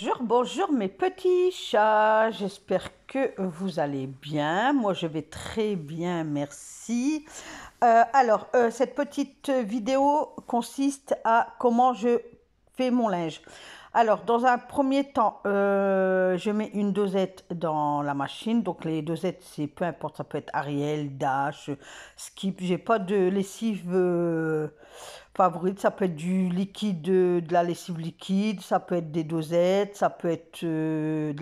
Bonjour, bonjour mes petits chats, j'espère que vous allez bien. Moi je vais très bien, merci. Cette petite vidéo consiste à comment je fais mon linge. Alors, dans un premier temps, je mets une dosette dans la machine. Donc, les dosettes, c'est peu importe, ça peut être Ariel, Dash, Skip. J'ai pas de lessive favorite. Ça peut être du liquide, de la lessive liquide, ça peut être des dosettes, ça peut être de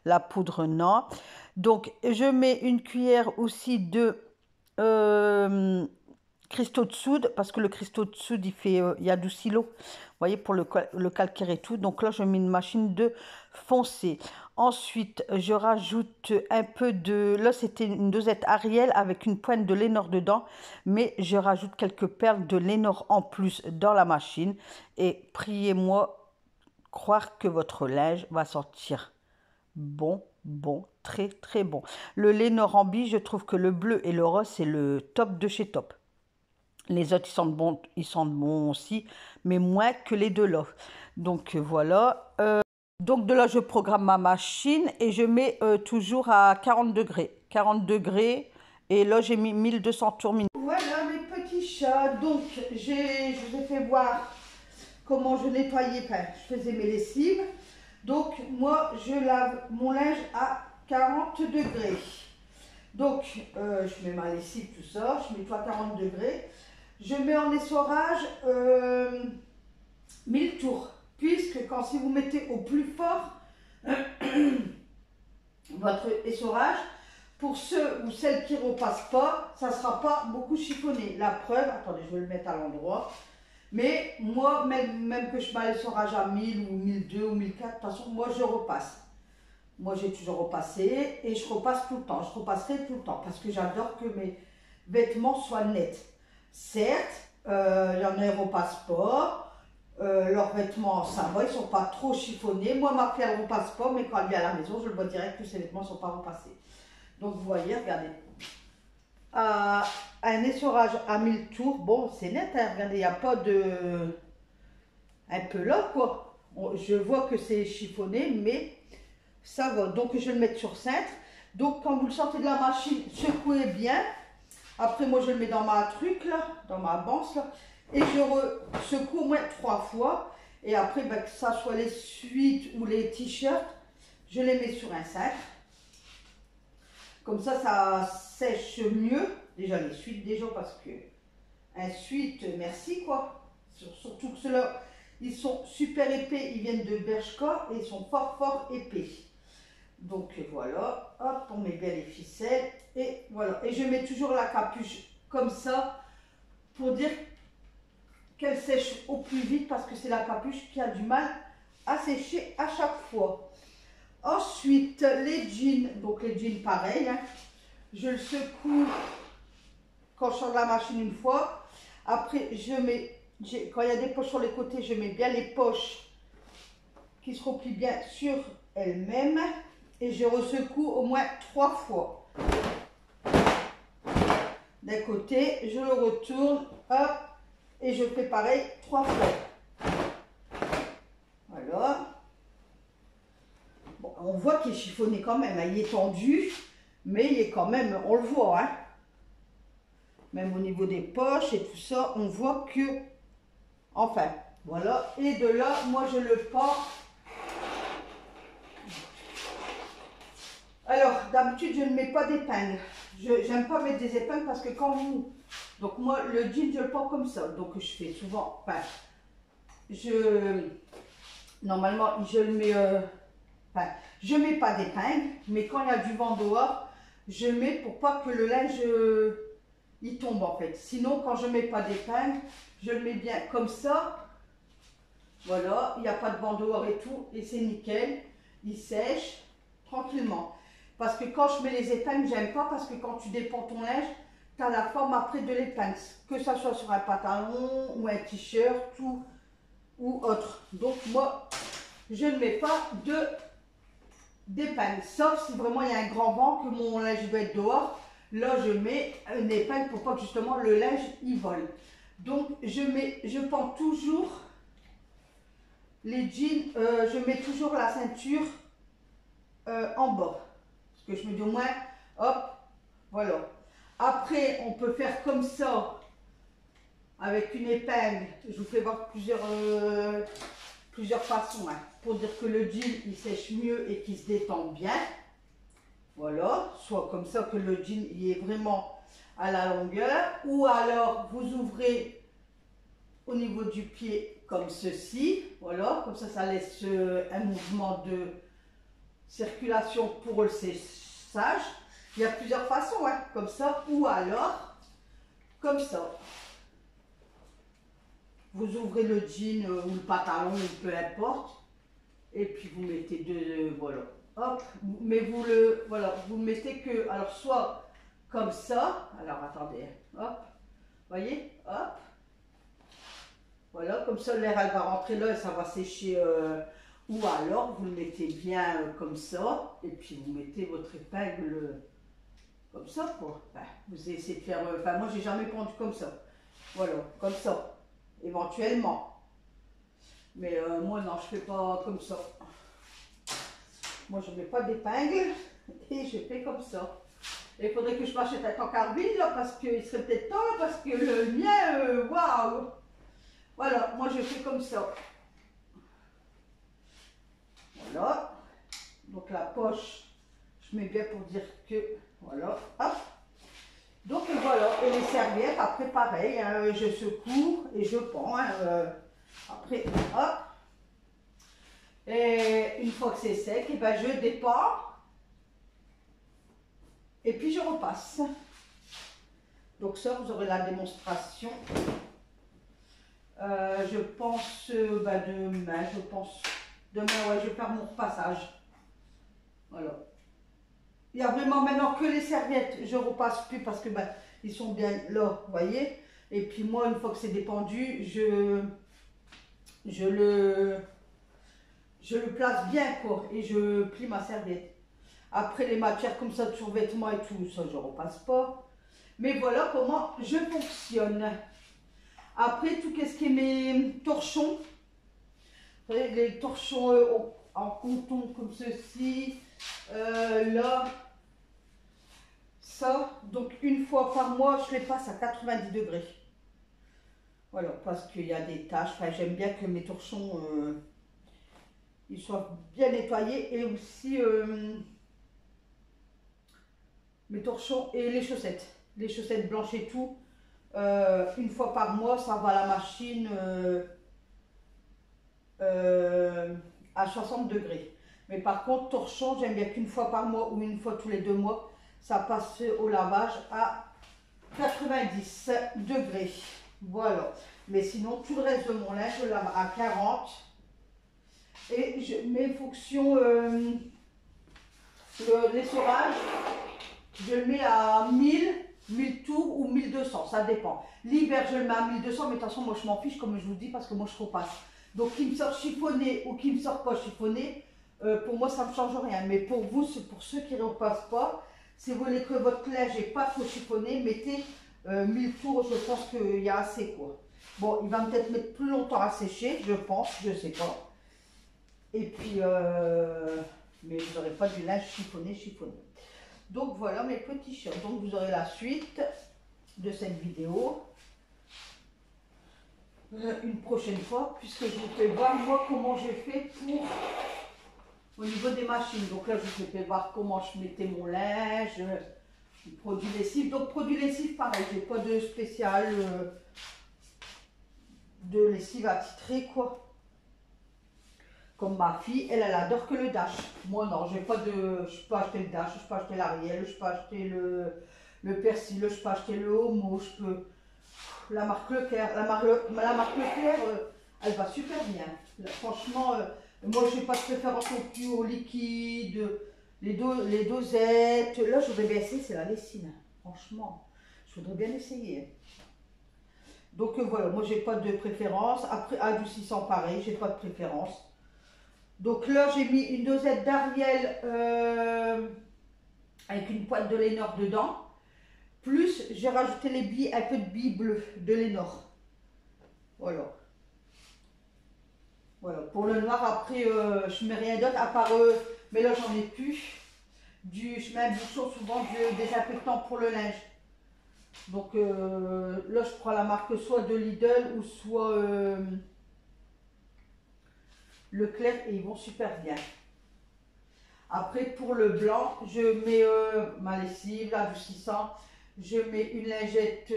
la poudre, non. Donc, je mets une cuillère aussi de cristaux de soude, parce que le cristaux de soude, il adoucit l'eau, vous voyez, pour le calcaire et tout. Donc là, je mets une machine de foncer. Ensuite, je rajoute un peu de... Là, c'était une dosette Ariel avec une pointe de Lénor dedans, mais je rajoute quelques perles de Lénor en plus dans la machine. Et priez-moi croire que votre linge va sortir bon, très, très bon. Le Lénor en je trouve que le bleu et le rose, c'est le top de chez top. Les autres, ils sentent bon aussi, mais moins que les deux là. Donc voilà. Donc de là, je programme ma machine et je mets toujours à 40 degrés. 40 degrés. Et là, j'ai mis 1200 tours minutes. Voilà mes petits chats. Donc, je vous ai fait voir comment je nettoyais, enfin, je faisais mes lessives. Donc, moi, je lave mon linge à 40 degrés. Donc, je mets ma lessive, tout ça. Je mets tout à 40 degrés. Je mets en essorage 1000 tours, puisque si vous mettez au plus fort votre essorage, pour ceux ou celles qui ne repassent pas, ça ne sera pas beaucoup chiffonné. La preuve, attendez, je vais le mettre à l'endroit, mais moi, même que je mets l'essorage à 1000 ou 1002 ou 1004, de toute façon, moi je repasse. Moi j'ai toujours repassé et je repasse tout le temps, je repasserai tout le temps parce que j'adore que mes vêtements soient nets. Certes, il y en a qui ne repassent pas, leurs vêtements ça va, ils ne sont pas trop chiffonnés. Moi ma fille elle ne repasse pas, mais quand elle vient à la maison, je le vois direct que ses vêtements ne sont pas repassés. Donc vous voyez, regardez. Un essorage à 1000 tours, bon c'est net, hein, regardez, il n'y a pas de... un peu là quoi. Je vois que c'est chiffonné, mais ça va. Donc je vais le mettre sur cintre. Donc quand vous le sortez de la machine, secouez bien. Après moi je le mets dans ma truc là, dans ma banse là. Et je secoue au moins 3 fois. Et après ben, que ça soit les suites ou les t-shirts, je les mets sur un cintre. Comme ça sèche mieux. Déjà les suites déjà parce que un suite, merci quoi. Surtout que ceux-là, ils sont super épais. Ils viennent de Bershka et ils sont fort épais. Donc voilà, hop, on met bien les ficelles et voilà. Et je mets toujours la capuche comme ça pour dire qu'elle sèche au plus vite parce que c'est la capuche qui a du mal à sécher à chaque fois. Ensuite, les jeans, donc les jeans pareil, hein, je le secoue quand je sors de la machine une fois. Après, quand il y a des poches sur les côtés, je mets bien les poches qui se replient bien sur elles-mêmes. Et je ressecoue au moins 3 fois. D'un côté, je le retourne, hop, et je fais pareil 3 fois. Voilà. Bon, on voit qu'il est chiffonné quand même, hein. Il est tendu, mais il est quand même, on le voit, hein. Même au niveau des poches et tout ça, on voit que, enfin, voilà. Et de là, moi je le porte. Alors, d'habitude, je ne mets pas d'épingle. J'aime pas mettre des épingles parce que quand vous... Donc moi, le jean, je le porte comme ça. Donc je fais souvent... Enfin, normalement, je le mets... Enfin, je mets pas d'épingle, mais quand il y a du vent dehors, je mets pour pas que le linge, il tombe en fait. Sinon, quand je mets pas d'épingle, je le mets bien comme ça. Voilà, il n'y a pas de vent dehors et tout. Et c'est nickel. Il sèche tranquillement. Parce que quand je mets les épingles, j'aime pas parce que quand tu dépends ton linge, tu as la forme après de l'épingle. Que ça soit sur un pantalon ou un t-shirt ou autre. Donc moi, je ne mets pas d'épingle. Sauf si vraiment il y a un grand vent, que mon linge doit être dehors. Là, je mets une épingle pour pas que justement le linge y vole. Donc je pends toujours les jeans, je mets toujours la ceinture en bas. Parce que je me dis au moins, hop, voilà. Après, on peut faire comme ça, avec une épingle. Je vous fais voir plusieurs façons, hein, pour dire que le jean, il sèche mieux et qu'il se détend bien. Voilà, soit comme ça que le jean il est vraiment à la longueur. Ou alors, vous ouvrez au niveau du pied comme ceci. Voilà, comme ça laisse un mouvement de circulation pour le séchage. Il y a plusieurs façons, hein, comme ça, ou alors comme ça. Vous ouvrez le jean ou le pantalon, peu importe, et puis vous mettez voilà, hop, mais vous le mettez que, alors soit comme ça, alors attendez, hop, voyez, hop, voilà, comme ça l'air elle va rentrer là et ça va sécher, ou alors vous le mettez bien comme ça, et puis vous mettez votre épingle comme ça, quoi. Enfin, vous essayez de faire, enfin moi j'ai jamais pendu comme ça, voilà, comme ça. Éventuellement, mais moi non, je fais pas comme ça. Moi je mets pas d'épingle et je fais comme ça. Il faudrait que je m'achète un tank à huile là, parce qu'il serait peut-être temps là, parce que le mien, waouh. Voilà, moi je fais comme ça. Voilà, donc la poche je mets bien pour dire que voilà, hop. Donc voilà, et les serviettes, après pareil, hein, je secoue et je pends. Hein, après, hop. Et une fois que c'est sec, et ben je dépends. Et puis je repasse. Donc ça, vous aurez la démonstration. Je pense demain, ouais, je vais faire mon repassage. Voilà. Il y a vraiment maintenant que les serviettes, je repasse plus parce que ils sont bien là, vous voyez. Et puis moi, une fois que c'est dépendu, je le place bien quoi et je plie ma serviette. Après les matières comme ça de survêtement et tout, ça je repasse pas. Mais voilà comment je fonctionne. Après tout ce qui est mes torchons, vous voyez, les torchons en coton comme ceci, là. Ça, donc une fois par mois, je les passe à 90 degrés. Voilà, parce qu'il y a des taches. Enfin, j'aime bien que mes torchons ils soient bien nettoyés. Et aussi mes torchons et les chaussettes. Les chaussettes blanches et tout. Une fois par mois, ça va à la machine à 60 degrés. Mais par contre, torchons, j'aime bien qu'une fois par mois ou une fois tous les 2 mois. Ça passe au lavage à 90 degrés. Voilà. Mais sinon, tout le reste de mon linge, je lave à 40. Et mes fonctions, l'essorage, je le mets à 1000 tours ou 1200, ça dépend. L'hiver, je le mets à 1200, mais de toute façon, moi, je m'en fiche, comme je vous dis, parce que moi, je repasse. Donc, qu'il me sorte chiffonné ou qu'il me sorte pas chiffonné, pour moi, ça ne me change rien. Mais pour vous, pour ceux qui ne repassent pas, si vous voulez que votre linge n'est pas trop chiffonné, mettez 1000 tours, je pense qu'il y a assez quoi. Bon, il va peut-être mettre plus longtemps à sécher, je pense, je ne sais pas. Et puis, mais vous n'aurez pas du linge chiffonné. Donc voilà mes petits shorts. Donc vous aurez la suite de cette vidéo une prochaine fois, puisque je vous fais voir moi comment j'ai fait pour au niveau des machines. Donc là, je vous ai fait voir comment je mettais mon linge, produit lessive. Donc produit lessive, pareil, j'ai pas de spécial de lessive attitrée, quoi. Comme ma fille, elle adore que le Dash. Moi non, j'ai pas de, je peux acheter le Dash, je peux acheter l'Ariel, je peux acheter le Persil, je peux acheter le Homo, je peux la marque Leclerc. La marque Leclerc, elle va super bien. Franchement. Moi, je n'ai pas de préférence non plus au liquide, les dosettes. Là, je voudrais bien essayer, c'est la lessive. Franchement, je voudrais bien essayer. Donc voilà, moi, j'ai pas de préférence. Après, adoucissant, pareil, j'ai pas de préférence. Donc là, j'ai mis une dosette d'Ariel avec une pointe de Lénore dedans. Plus, j'ai rajouté les billes, un peu de billes bleues de Lénore. Voilà. Voilà, pour le noir, après, je mets rien d'autre, à part, mais là, j'en ai plus. Je mets un bouchon souvent de désinfectant pour le linge. Donc là, je prends la marque soit de Lidl ou soit Leclerc et ils vont super bien. Après, pour le blanc, je mets ma lessive, l'adoucissant. Je mets une lingette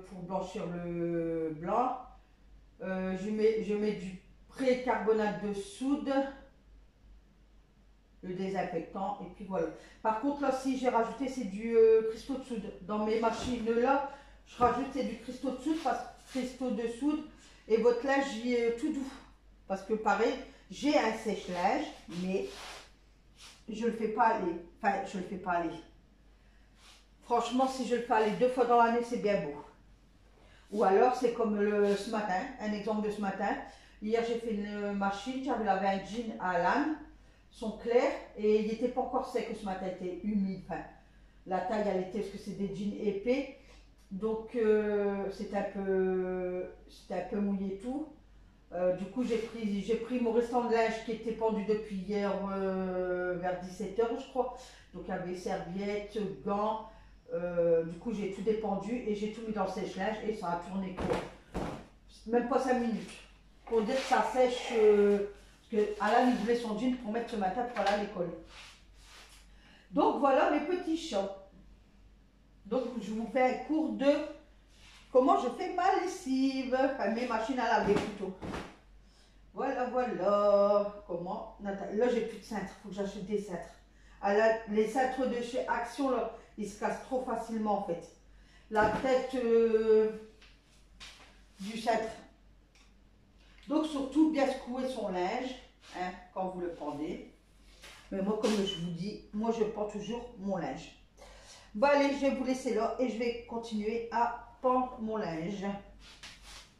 pour blanchir le blanc. Je mets du pré-carbonate de soude, le désinfectant, et puis voilà. Par contre, là, si j'ai rajouté, c'est du cristaux de soude. Dans mes machines là, je rajoute, c'est du cristaux de soude, et votre linge, j'y est tout doux. Parce que pareil, j'ai un sèche-linge, mais je le fais pas aller. Enfin, je le fais pas aller. Franchement, si je le fais aller 2 fois dans l'année, c'est bien beau. Ou alors, c'est comme ce matin, un exemple de ce matin. Hier, j'ai fait une machine, j'avais lavé un jean à laine, son clair, et il n'était pas encore sec ce matin, il était humide. Enfin, la taille, elle était, parce que c'est des jeans épais, donc c'était un peu mouillé tout. Du coup, j'ai pris mon restant de linge qui était pendu depuis hier vers 17 h, je crois. Donc, il y avait serviettes, gants. Du coup, j'ai tout dépendu et j'ai tout mis dans le sèche-linge et ça a tourné quoi. Même pas 5 minutes. Pour dire que ça sèche. Parce qu'Alan, il voulait son jean pour mettre ce matin pour aller à l'école. Donc, voilà mes petits chats. Donc, je vous fais un cours de comment je fais ma lessive. Enfin, mes machines à laver plutôt. Voilà, voilà. Comment. Là, j'ai plus de cintres. Il faut que j'achète des cintres. Les cintres de chez Action, là, ils se cassent trop facilement en fait. La tête du cintre. Donc surtout bien secouer son linge hein, quand vous le pendez. Mais moi, comme je vous dis, moi je pends toujours mon linge. Bon allez, je vais vous laisser là et je vais continuer à pendre mon linge.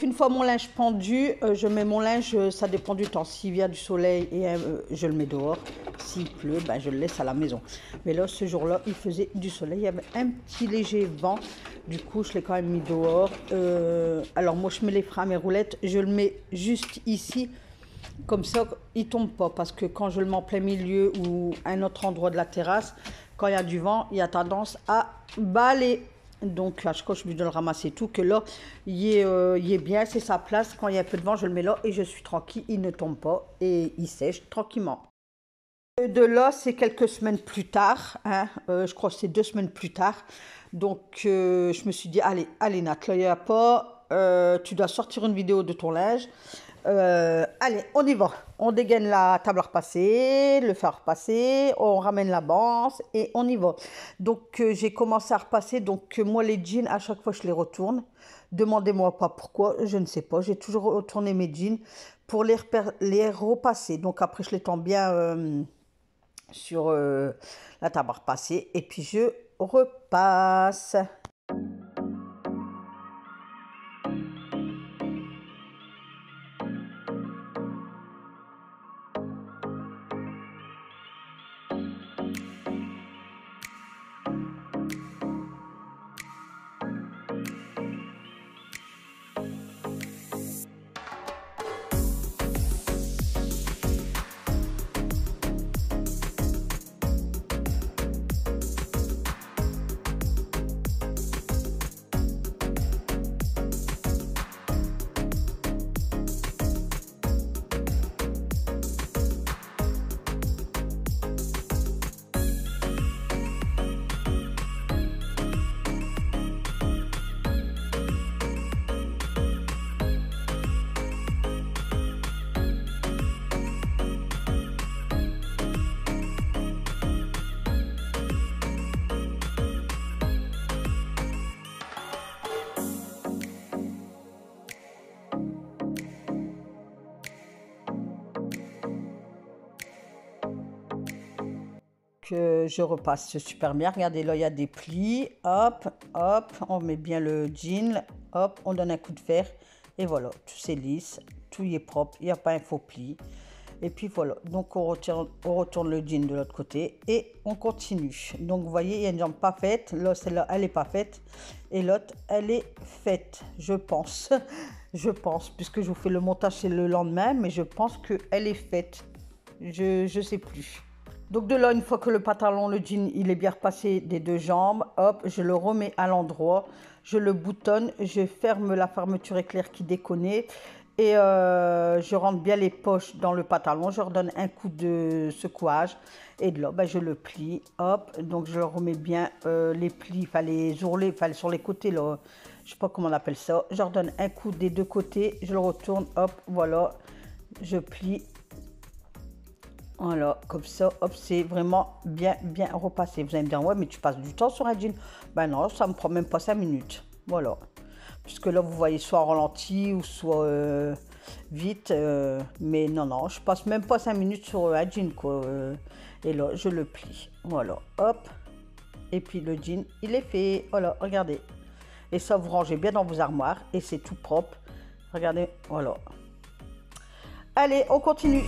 Une fois mon linge pendu, je mets mon linge, ça dépend du temps. S'il vient du soleil, et je le mets dehors. S'il pleut, ben, je le laisse à la maison. Mais là, ce jour-là, il faisait du soleil. Il y avait un petit léger vent. Du coup, je l'ai quand même mis dehors. Alors moi, je mets les freins à mes roulettes. Je le mets juste ici. Comme ça, il ne tombe pas. Parce que quand je le mets en plein milieu ou un autre endroit de la terrasse, quand il y a du vent, il y a tendance à baler. Donc à chaque fois je suis obligée de le ramasser tout, que là il est bien, c'est sa place. Quand il y a un peu de vent, je le mets là et je suis tranquille, il ne tombe pas et il sèche tranquillement. De là, c'est quelques semaines plus tard, hein, je crois que c'est 2 semaines plus tard. Donc je me suis dit, allez Nat, là il n'y a pas, tu dois sortir une vidéo de ton linge. Allez, on y va. On dégaine la table à repasser, le fer à repasser, on ramène la banse et on y va. Donc, j'ai commencé à repasser. Donc, moi, les jeans, à chaque fois, je les retourne. Demandez-moi pas pourquoi, je ne sais pas. J'ai toujours retourné mes jeans pour les repasser. Donc, après, je les tends bien sur la table à repasser et puis je repasse. Je repasse super bien. Regardez, là, il y a des plis. Hop, hop, on met bien le jean. Hop, on donne un coup de fer. Et voilà, tout c'est lisse, tout y est propre. Il n'y a pas un faux pli. Et puis voilà, donc on retourne le jean de l'autre côté et on continue. Donc vous voyez, il y a une jambe pas faite. Là, celle-là, elle n'est pas faite. Et l'autre, elle est faite, je pense. Je pense, puisque je vous fais le montage, c'est le lendemain, mais je pense qu'elle est faite. Je sais plus. Donc de là, une fois que le pantalon, le jean, il est bien repassé des deux jambes, hop, je le remets à l'endroit, je le boutonne, je ferme la fermeture éclair qui déconnait et je rentre bien les poches dans le pantalon, je redonne un coup de secouage et de là, ben, je le plie, hop, donc je remets bien les plis, enfin les ourlets, enfin sur les côtés là, je sais pas comment on appelle ça, je redonne un coup des deux côtés, je le retourne, hop, voilà, je plie. Voilà, comme ça, hop, c'est vraiment bien repassé. Vous allez me dire, ouais, mais tu passes du temps sur un jean. Ben non, ça me prend même pas 5 minutes. Voilà. Puisque là, vous voyez soit ralenti ou soit vite. Mais non, non, je passe même pas 5 minutes sur un jean, quoi. Et là, je le plie. Voilà, hop. Et puis le jean, il est fait. Voilà, regardez. Et ça, vous rangez bien dans vos armoires. Et c'est tout propre. Regardez, voilà. Allez, on continue.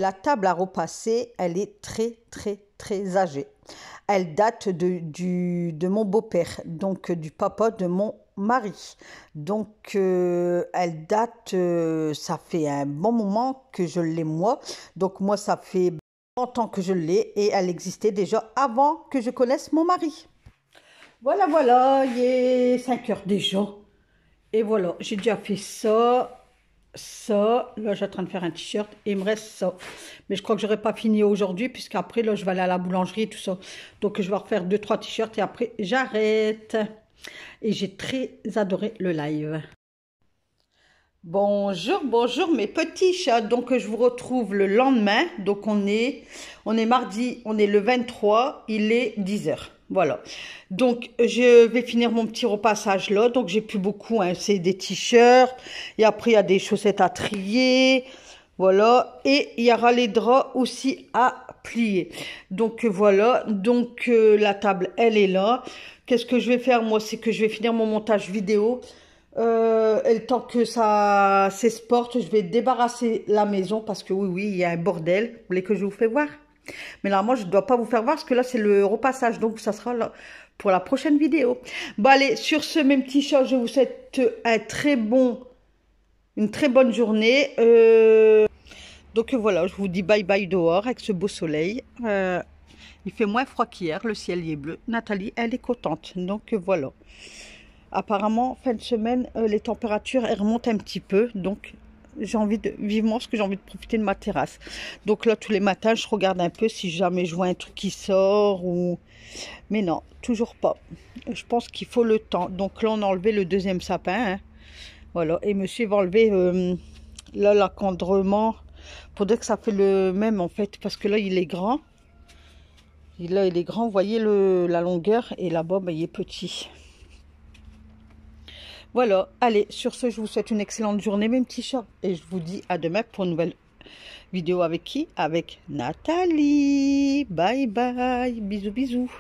La table à repasser, elle est très âgée. Elle date de mon beau-père, donc du papa de mon mari. Donc, elle date, ça fait un bon moment que je l'ai moi. Donc, moi, ça fait 30 ans que je l'ai et elle existait déjà avant que je connaisse mon mari. Voilà, voilà, il est 5 heures déjà. Et voilà, j'ai déjà fait ça. Ça, là, je suis en train de faire un t-shirt et il me reste ça. Mais je crois que j'aurai pas fini aujourd'hui puisqu'après, là, je vais aller à la boulangerie et tout ça. Donc, je vais refaire 2-3 t-shirts et après, j'arrête. Et j'ai très adoré le live. Bonjour, bonjour mes petits chats. Donc, je vous retrouve le lendemain. Donc, on est mardi, on est le 23, il est 10 h. Voilà. Donc, je vais finir mon petit repassage là. Donc, j'ai plus beaucoup, hein. C'est des t-shirts. Et après, il y a des chaussettes à trier. Voilà. Et il y aura les draps aussi à plier. Donc, voilà. Donc, la table, elle est là. Qu'est-ce que je vais faire, moi? C'est que je vais finir mon montage vidéo. Et le temps que ça s'exporte, je vais débarrasser la maison parce que oui, il y a un bordel. Vous voulez que je vous fasse voir? Mais là, moi, je ne dois pas vous faire voir parce que là, c'est le repassage. Donc, ça sera là pour la prochaine vidéo. Bon, allez, sur ce, mes petits chats, je vous souhaite une très bonne journée. Donc, voilà, je vous dis bye bye dehors avec ce beau soleil. Il fait moins froid qu'hier, le ciel y est bleu. Nathalie, elle est contente. Donc, voilà. Apparemment, fin de semaine, les températures elles remontent un petit peu. Donc, j'ai envie vivement, parce que j'ai envie de profiter de ma terrasse. Donc là, tous les matins, je regarde un peu si jamais je vois un truc qui sort ou... Mais non, toujours pas. Je pense qu'il faut le temps. Donc là, on a enlevé le deuxième sapin. Hein. Voilà. Et monsieur va enlever là l'encadrement. Pour dire que ça fait le même en fait. Parce que là, il est grand. Et là, il est grand. Vous voyez la longueur. Et là-bas, ben, il est petit. Voilà, allez, sur ce, je vous souhaite une excellente journée, mes petits chats. Et je vous dis à demain pour une nouvelle vidéo avec qui? Avec Nathalie. Bye bye, bisous bisous.